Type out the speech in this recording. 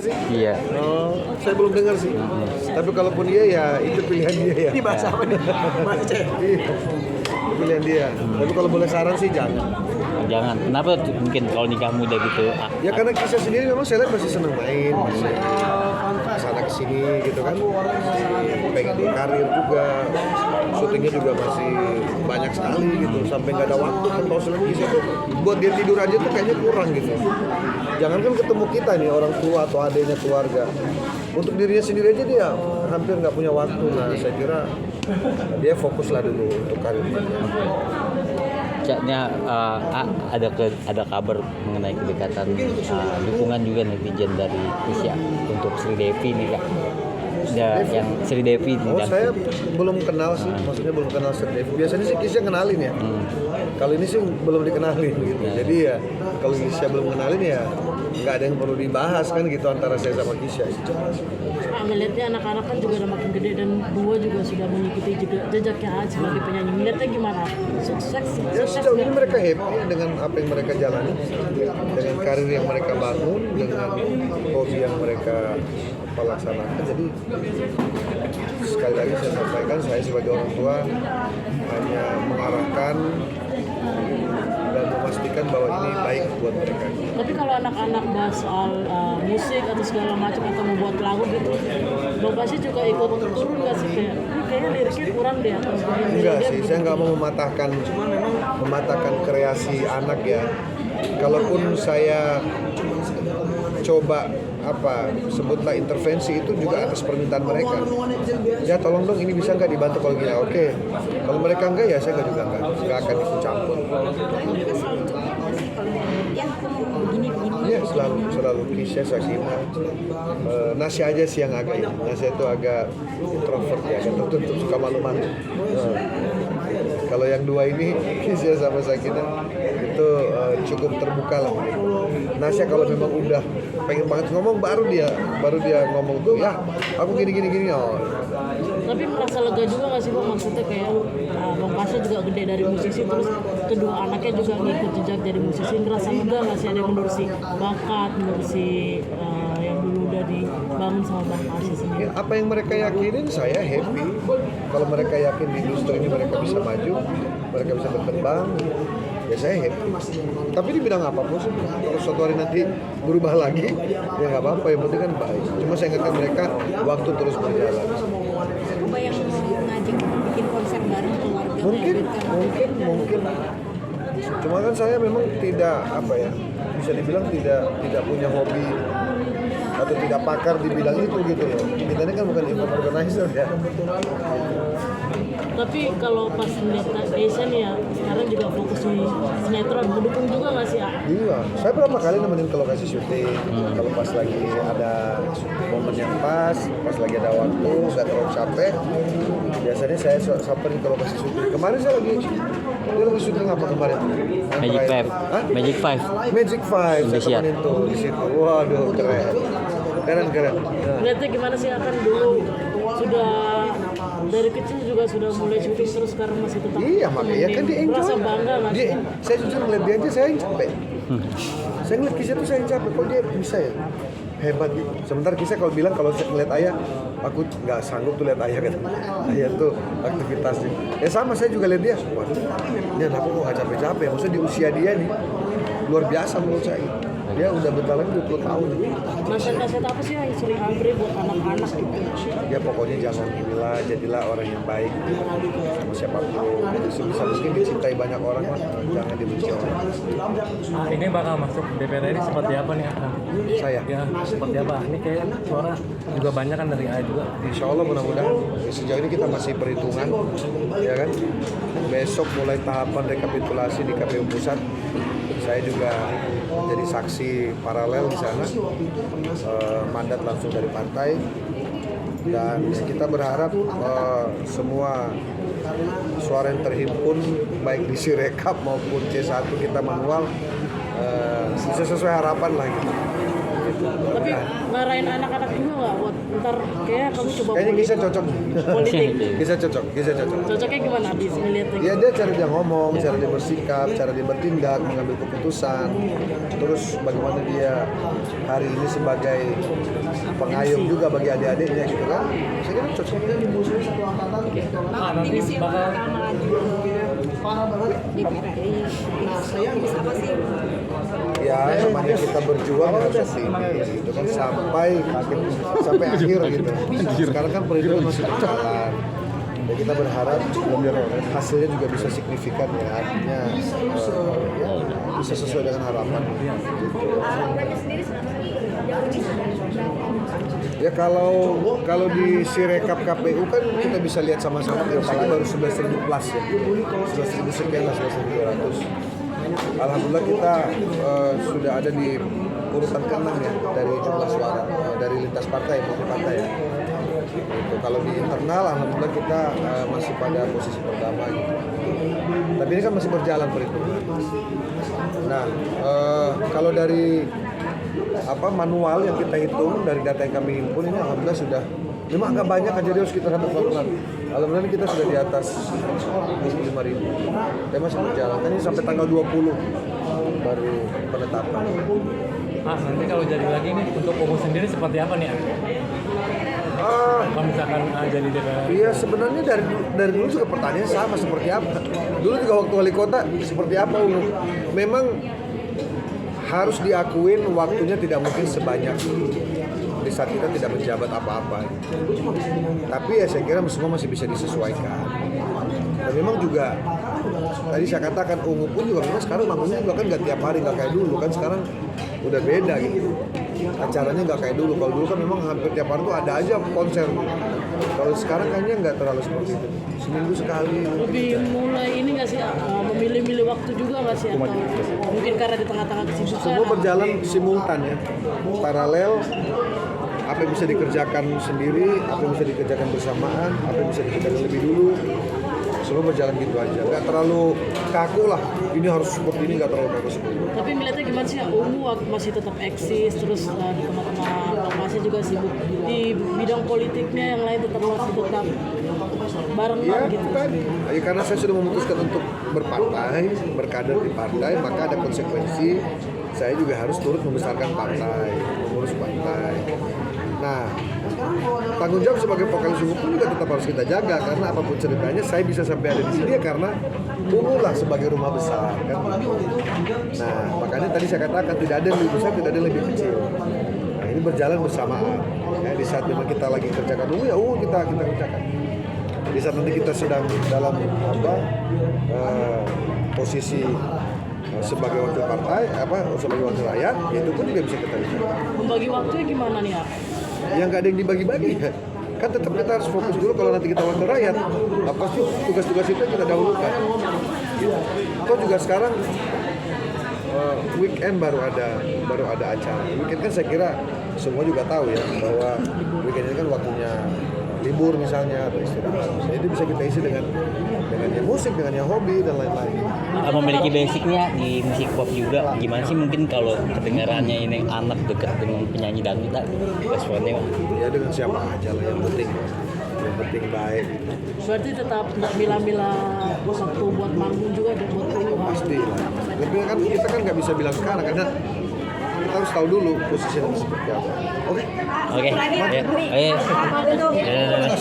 sih? Iya. Oh, saya belum dengar sih. Tapi kalaupun iya ya itu pilihan dia ya. Ini bahasa apa nih? Bahasa Cek. Iya, itu pilihan dia. Tapi kalau boleh saran sih jangan. Jangan. Kenapa mungkin kalau nikah muda gitu? Ya karena Kisha sendiri memang saya lihat masih senang main, masih sana kesini gitu kan, pengen karir juga, syutingnya juga masih banyak sekali gitu, sampai nggak ada waktu kan. Kalau selain Kisha tuh buat dia tidur aja tuh kayaknya kurang gitu. Jangankan ketemu kita nih orang tua atau adiknya keluarga, untuk dirinya sendiri aja dia hampir nggak punya waktu. Nah saya kira dia fokuslah dulu untuk karirnya. Caknya ada kabar mengenai kedekatan dukungan juga netizen dari Kisha untuk Sri Devi nih Kak. Ya, yang Sri Devi Oh saya belum kenal sih, maksudnya belum kenal Sri Devi. Biasanya sih Kisha kenalin ya. Kali ini sih belum dikenalin gitu. Jadi ya kalau Kisha belum kenalin ya nggak ada yang perlu dibahas kan gitu antara saya sama Kisha. Ngelihatnya anak-anak kan juga udah makin gede dan dua juga sudah mengikuti juga jejaknya Aad sebagai penyanyi. Ngelihatnya gimana? Sukses Ya sejauh ini mereka happy dengan apa yang mereka jalani, dengan karir yang mereka bangun, dengan hobi yang mereka laksanakan. Jadi sekali lagi saya sampaikan, saya sebagai orang tua hanya mengarahkan dan memastikan bahwa ini baik buat mereka. Tapi kalau anak-anak bahas soal musik atau segala macam atau membuat lagu gitu, Bang Pasi juga ikut turun nggak sih kayak ini kayaknya liriknya kurang deh atau Enggak sih, saya nggak mau mematahkan kreasi anak ya. Kalaupun saya coba sebutlah intervensi itu juga atas permintaan mereka. Ya tolong dong ini bisa nggak dibantu kalau gini, oke. Kalau mereka enggak ya saya nggak akan ikut campur. Iya selalu Kisha Sakinah. Nasya aja sih yang agak ini. Nasya itu agak introvert ya, agak tertutup, suka malu-malu. Kalau yang dua ini Kisha sama Sakinah itu cukup terbuka lah. Nasya kalau memang udah pengen banget ngomong baru dia ngomong tuh ya aku gini. Tapi merasa lega juga nggak sih Bang, maksudnya kayak Bang Pasha juga gede dari musisi terus kedua anaknya juga ngikut jejak jadi musisi, ngerasa lega nggak sih ada yang menerusi bakat, menerusi yang dulu udah dibangun sama Bang Pasha sendiri? Ya, apa yang mereka yakinin saya happy. Kalau mereka yakin di industri ini mereka bisa maju, mereka bisa berkembang, ya saya happy. Tapi di bidang apapun sih, kalau suatu hari nanti berubah lagi, ya nggak apa-apa, yang penting kan baik. Cuma saya ingatkan mereka, waktu terus berjalan. Apa yang mau ngajak bikin konser bareng keluarga? Mungkin. Cuma kan saya memang tidak bisa dibilang tidak punya hobi atau tidak pakar di bidang itu gitu loh. Kita ini kan bukan event organizer ya. Tapi kalau pas melihat Asian ya sekarang juga fokus di sinetron, mendukung juga nggak sih? Iya, saya berapa kali nemenin ke lokasi syuting. Kalau pas lagi ada momen yang pas lagi ada waktu, nggak terlalu capek, biasanya saya samperin ke lokasi syuting. Kemarin saya lagi syuting apa kemarin? Magic Five. Hah? Magic Five. Saya temenin tuh di situ. Waduh, keren. Nah. Lihatnya gimana sih akan dulu sudah dari kecil juga sudah mulai syuting terus sekarang masih tetap Iya makanya kan dia enjoy. Merasa bangga nggak sih? Saya jujur ngeliat dia aja saya yang capek. Saya ngeliat Kisha tuh saya yang capek. Kok dia bisa ya? Hebat gitu. Sementara Kisha kalau bilang kalau saya ngeliat ayah, aku nggak sanggup tuh lihat ayah kan. Ayah tuh aktivitasnya. Ya sama saya juga lihat dia. Waduh, ini anakku kok nggak capek-capek. Maksudnya di usia dia nih luar biasa menurut saya. Dia udah bertahan 20 tahun. Nasihat apa sih yang sering Andre buat anak-anak gitu? Ya pokoknya jadilah orang yang baik sama siapapun. Sebisa mungkin dicintai banyak orang lah, jangan dibenci orang. Ini bakal masuk DPR ini seperti apa nih? Saya. Ya seperti apa? Ini kayak suara juga banyak kan dari AI juga. Insya Allah mudah-mudahan. Sejauh ini kita masih perhitungan, ya kan. Besok mulai tahapan rekapitulasi di KPU Pusat. Saya juga jadi saksi paralel di sana, mandat langsung dari partai, dan kita berharap semua suara yang terhimpun baik di Sirekap maupun C1 kita manual bisa sesuai harapan lah gitu. Tapi ngarahin anak-anak juga nggak buat ntar kayak kamu coba Kayaknya Gisa cocok. politik. Gisa cocok. Cocoknya gimana abis ngeliatnya? Ya dia cara dia ngomong, cara dia bersikap, cara dia bertindak, mengambil keputusan. Terus bagaimana dia hari ini sebagai pengayom juga bagi adik-adiknya gitu kan. Saya kira cocok. Ini sih bakal maju di aktivis apa sih? Ya namanya kita berjuang harus optimis gitu kan sampai akhir gitu. Sekarang kan perjuangan masih berjalan. Ya kita berharap hasilnya juga bisa signifikan ya, artinya ya, bisa sesuai dengan harapan. Ya kalau di Sirekap KPU kan kita bisa lihat sama-sama ya baru 11.000 plus ya, 11.000 sekian lah, 11.200. Alhamdulillah kita sudah ada di urutan ke-6 ya dari jumlah suara dari lintas partai multi partai ya. Gitu. Kalau di internal alhamdulillah kita masih pada posisi pertama gitu. Tapi ini kan masih berjalan perhitungan. Nah, kalau dari manual yang kita hitung dari data yang kami himpun ini alhamdulillah sudah memang agak banyak aja dia sekitar 100-an. Alhamdulillah kita sudah di atas 25.000. Tapi masih berjalan. Kan ini sampai tanggal 20 baru penetapan. Nanti kalau jadi lagi nih untuk umum sendiri seperti apa nih? Kalau misalkan jadi DPR. Iya sebenarnya dari dulu juga pertanyaan sama seperti apa. Dulu juga waktu wali kota seperti apa umum. Memang harus diakuin waktunya tidak mungkin sebanyak di saat kita tidak menjabat apa-apa. Tapi ya saya kira semua masih bisa disesuaikan. Dan memang juga tadi saya katakan ungu pun juga memang sekarang bangunnya juga kan nggak tiap hari, nggak kayak dulu kan sekarang udah beda gitu. Acaranya nggak kayak dulu. Kalau dulu kan memang hampir tiap hari tuh ada aja konser. Kalau sekarang kayaknya nggak terlalu seperti itu. Seminggu sekali. Lebih mulai ini nggak sih memilih-milih waktu juga nggak sih atau mungkin karena di tengah-tengah kesibukan? Semua berjalan simultan ya, paralel. Apa yang bisa dikerjakan sendiri, apa yang bisa dikerjakan bersamaan, apa yang bisa dikerjakan lebih dulu. Semua berjalan gitu aja, nggak terlalu kaku lah. Ini harus seperti ini, nggak terlalu kaku seperti ini. Tapi melihatnya gimana sih? Ungu masih tetap eksis, terus teman-teman masih juga sibuk di bidang politiknya, yang lain masih tetap bareng Ya, gitu. tadi. Ya, karena saya sudah memutuskan untuk berpartai, berkader di partai, maka ada konsekuensi. Saya juga harus turut membesarkan partai, mengurus partai. Nah, tanggung jawab sebagai vokalis Ungu pun juga tetap harus kita jaga karena apapun ceritanya saya bisa sampai ada di sini ya karena Ungu lah sebagai rumah besar kan. Nah, makanya tadi saya katakan tidak ada yang lebih besar, tidak ada yang lebih kecil. Nah, ini berjalan bersamaan. Ya, di saat memang kita lagi kerjakan Ungu ya Ungu kita kerjakan. Di saat nanti kita sedang dalam posisi sebagai wakil partai, sebagai wakil rakyat, itu pun juga bisa kita lihat. Membagi waktunya gimana nih ya? Yang nggak ada yang dibagi-bagi ya. Kan tetap kita harus fokus dulu kalau nanti kita wakil rakyat. Apa sih tugas-tugas itu yang kita dahulukan? Atau juga sekarang weekend baru ada acara. Weekend kan saya kira semua juga tahu ya bahwa weekend ini kan waktunya libur misalnya atau istirahat. Jadi bisa kita isi dengan yang musik, dengan yang hobi dan lain-lain. Memiliki basicnya di musik pop juga. Gimana sih mungkin kalau kedengarannya ini anak dekat dengan penyanyi dangdut, responnya? Ya dengan siapa aja lah yang penting baik. Berarti tetap nggak milah-milah waktu buat manggung juga dan buat Ungu. Pasti lah. Tapi kan kita kan nggak bisa bilang sekarang karena kita harus tahu dulu posisinya seperti apa. Oke. Oke. Lagi, Ya. Ri. Ayo. Apa itu? Ya.